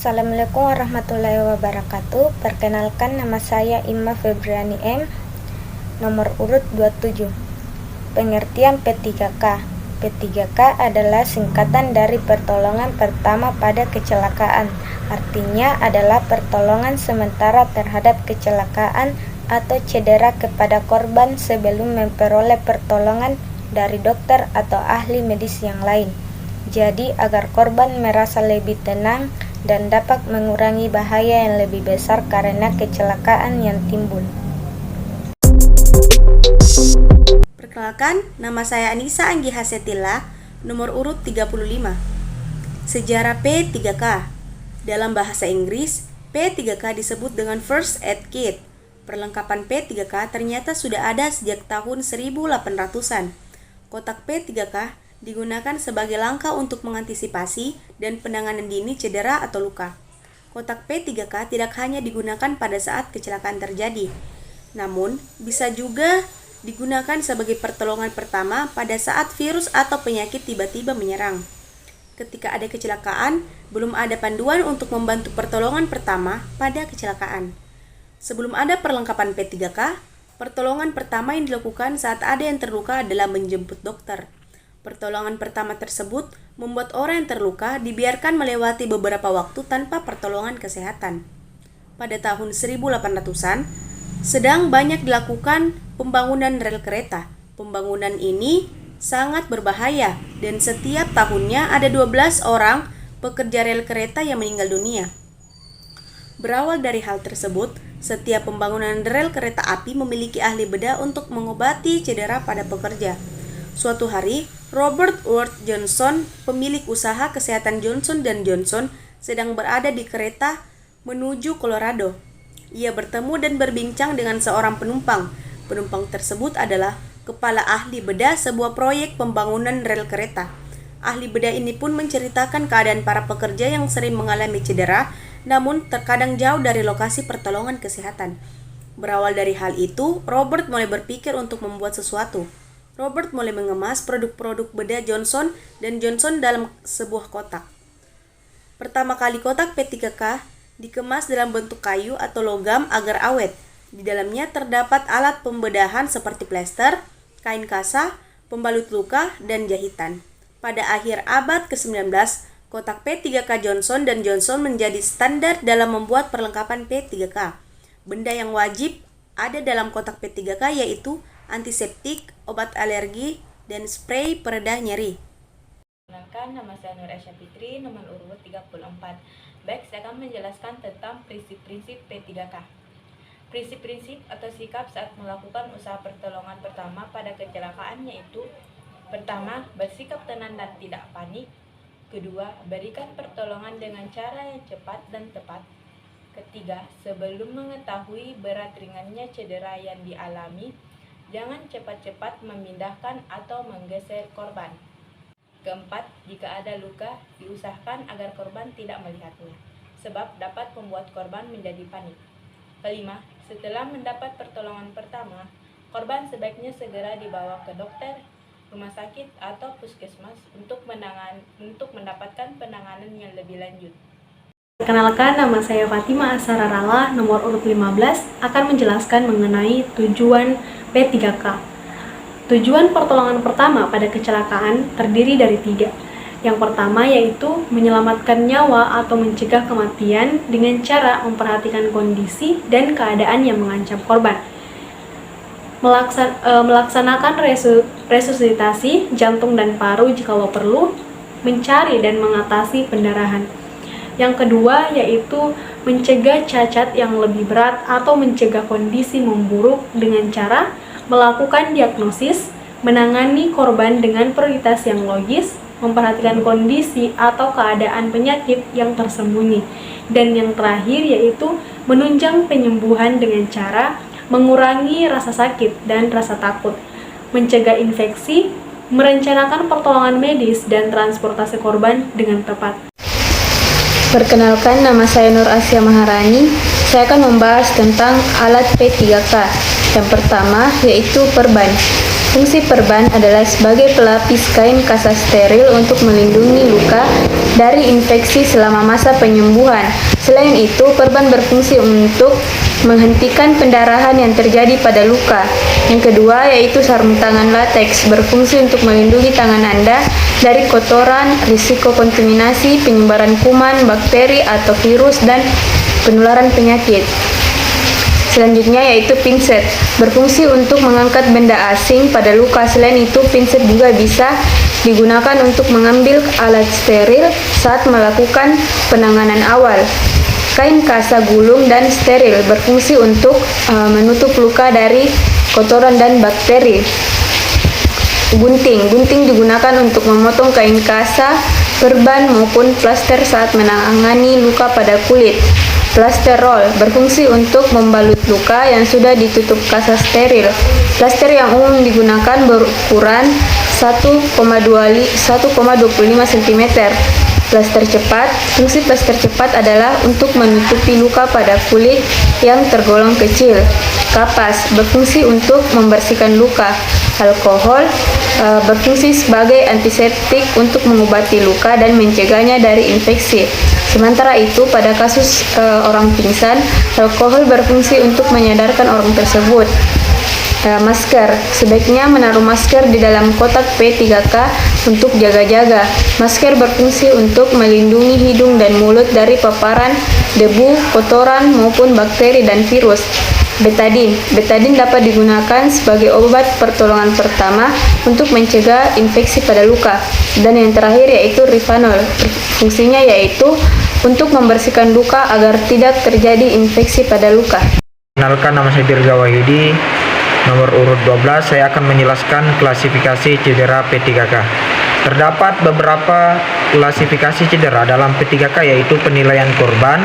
Assalamualaikum warahmatullahi wabarakatuh. Perkenalkan, nama saya Imma Febriani M, nomor urut 27. Pengertian P3K. P3K adalah singkatan dari pertolongan pertama pada kecelakaan. Artinya adalah pertolongan sementara terhadap kecelakaan atau cedera kepada korban sebelum memperoleh pertolongan dari dokter atau ahli medis yang lain. Jadi agar korban merasa lebih tenang dan dapat mengurangi bahaya yang lebih besar karena kecelakaan yang timbul. Perkenalkan, nama saya Anissa Anggi Hasetila, nomor urut 35. Sejarah P3K. Dalam bahasa Inggris, P3K disebut dengan First Aid Kit. Perlengkapan P3K ternyata sudah ada sejak tahun 1800-an. Kotak P3K digunakan sebagai langkah untuk mengantisipasi dan penanganan dini cedera atau luka. Kotak P3K tidak hanya digunakan pada saat kecelakaan terjadi, namun bisa juga digunakan sebagai pertolongan pertama pada saat virus atau penyakit tiba-tiba menyerang. Ketika ada kecelakaan, belum ada panduan untuk membantu pertolongan pertama pada kecelakaan. Sebelum ada perlengkapan P3K, pertolongan pertama yang dilakukan saat ada yang terluka adalah menjemput dokter. Pertolongan pertama tersebut membuat orang yang terluka dibiarkan melewati beberapa waktu tanpa pertolongan kesehatan. Pada tahun 1800-an, sedang banyak dilakukan pembangunan rel kereta. Pembangunan ini sangat berbahaya dan setiap tahunnya ada 12 orang pekerja rel kereta yang meninggal dunia. Berawal dari hal tersebut, setiap pembangunan rel kereta api memiliki ahli bedah untuk mengobati cedera pada pekerja. Suatu hari, Robert Wood Johnson, pemilik usaha kesehatan Johnson & Johnson, sedang berada di kereta menuju Colorado. Ia bertemu dan berbincang dengan seorang penumpang. Penumpang tersebut adalah kepala ahli bedah sebuah proyek pembangunan rel kereta. Ahli bedah ini pun menceritakan keadaan para pekerja yang sering mengalami cedera, namun terkadang jauh dari lokasi pertolongan kesehatan. Berawal dari hal itu, Robert mulai berpikir untuk membuat sesuatu. Robert mulai mengemas produk-produk bedah Johnson & Johnson dalam sebuah kotak. Pertama kali kotak P3K dikemas dalam bentuk kayu atau logam agar awet. Di dalamnya terdapat alat pembedahan seperti plester, kain kasa, pembalut luka, dan jahitan. Pada akhir abad ke-19, kotak P3K Johnson & Johnson menjadi standar dalam membuat perlengkapan P3K. Benda yang wajib ada dalam kotak P3K yaitu antiseptik, obat alergi, dan spray pereda nyeri. Perkenalkan, nama saya Nur Aisyah Fitri, nomor urut 34. Baik, saya akan menjelaskan tentang prinsip-prinsip P3K. Prinsip-prinsip atau sikap saat melakukan usaha pertolongan pertama pada kecelakaan yaitu: pertama, bersikap tenang dan tidak panik. Kedua, berikan pertolongan dengan cara yang cepat dan tepat. Ketiga, sebelum mengetahui berat ringannya cedera yang dialami, jangan cepat-cepat memindahkan atau menggeser korban. Keempat, jika ada luka, diusahakan agar korban tidak melihatnya, sebab dapat membuat korban menjadi panik. Kelima, setelah mendapat pertolongan pertama, korban sebaiknya segera dibawa ke dokter, rumah sakit, atau puskesmas untuk mendapatkan penanganan yang lebih lanjut. Perkenalkan, nama saya Fatima Asararala, nomor urut 15, akan menjelaskan mengenai tujuan P3K. Tujuan pertolongan pertama pada kecelakaan terdiri dari 3. Yang pertama yaitu menyelamatkan nyawa atau mencegah kematian dengan cara memperhatikan kondisi dan keadaan yang mengancam korban. Melaksanakan resusitasi jantung dan paru jikalau perlu, mencari dan mengatasi pendarahan. Yang kedua yaitu mencegah cacat yang lebih berat atau mencegah kondisi memburuk dengan cara melakukan diagnosis, menangani korban dengan prioritas yang logis, memperhatikan kondisi atau keadaan penyakit yang tersembunyi. Dan yang terakhir yaitu menunjang penyembuhan dengan cara mengurangi rasa sakit dan rasa takut, mencegah infeksi, merencanakan pertolongan medis dan transportasi korban dengan tepat. Perkenalkan, nama saya Nur Asia Maharani. Saya akan membahas tentang alat P3K. Yang pertama yaitu perban. Fungsi perban adalah sebagai pelapis kain kasa steril untuk melindungi luka dari infeksi selama masa penyembuhan. Selain itu, perban berfungsi untuk menghentikan pendarahan yang terjadi pada luka. Yang kedua yaitu sarung tangan latex, berfungsi untuk melindungi tangan Anda dari kotoran, risiko kontaminasi, penyebaran kuman, bakteri atau virus, dan penularan penyakit. Selanjutnya yaitu pinset, berfungsi untuk mengangkat benda asing pada luka. Selain itu, pinset juga bisa digunakan untuk mengambil alat steril saat melakukan penanganan awal. Kain kasa gulung dan steril, berfungsi untuk menutup luka dari kotoran dan bakteri. Gunting digunakan untuk memotong kain kasa, perban maupun plaster saat menangani luka pada kulit. Plaster roll berfungsi untuk membalut luka yang sudah ditutup kasa steril. Plaster yang umum digunakan berukuran 1,25 cm. Plaster cepat, fungsi plaster cepat adalah untuk menutupi luka pada kulit yang tergolong kecil. Kapas berfungsi untuk membersihkan luka. Alkohol berfungsi sebagai antiseptik untuk mengobati luka dan mencegahnya dari infeksi. Sementara itu, pada kasus orang pingsan, alkohol berfungsi untuk menyadarkan orang tersebut. Masker, sebaiknya menaruh masker di dalam kotak P3K untuk jaga-jaga. Masker berfungsi untuk melindungi hidung dan mulut dari paparan debu, kotoran, maupun bakteri dan virus. Betadin dapat digunakan sebagai obat pertolongan pertama untuk mencegah infeksi pada luka. Dan yang terakhir yaitu Rivanol. Fungsinya yaitu untuk membersihkan luka agar tidak terjadi infeksi pada luka. Kenalkan, nama saya Dirga Wahyudi, nomor urut 12. Saya akan menjelaskan klasifikasi cedera P3K. Terdapat beberapa klasifikasi cedera dalam P3K, yaitu penilaian korban,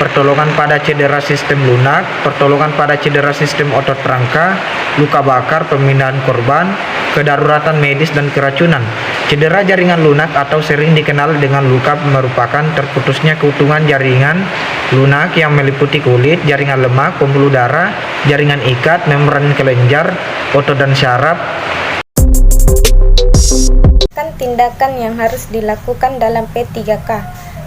pertolongan pada cedera sistem lunak, pertolongan pada cedera sistem otot rangka, luka bakar, pemindahan korban, kedaruratan medis, dan keracunan. Cedera jaringan lunak atau sering dikenal dengan luka merupakan terputusnya keutuhan jaringan lunak yang meliputi kulit, jaringan lemak, pembuluh darah, jaringan ikat, membran kelenjar, otot dan syaraf. Tindakan yang harus dilakukan dalam P3K.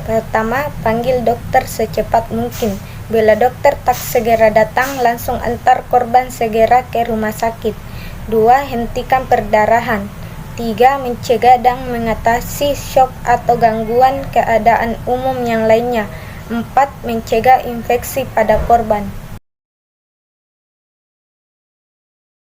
Pertama, panggil dokter secepat mungkin. Bila dokter tak segera datang, langsung antar korban segera ke rumah sakit. 2. Hentikan perdarahan. 3. Mencegah dan mengatasi shock atau gangguan keadaan umum yang lainnya. 4. Mencegah infeksi pada korban.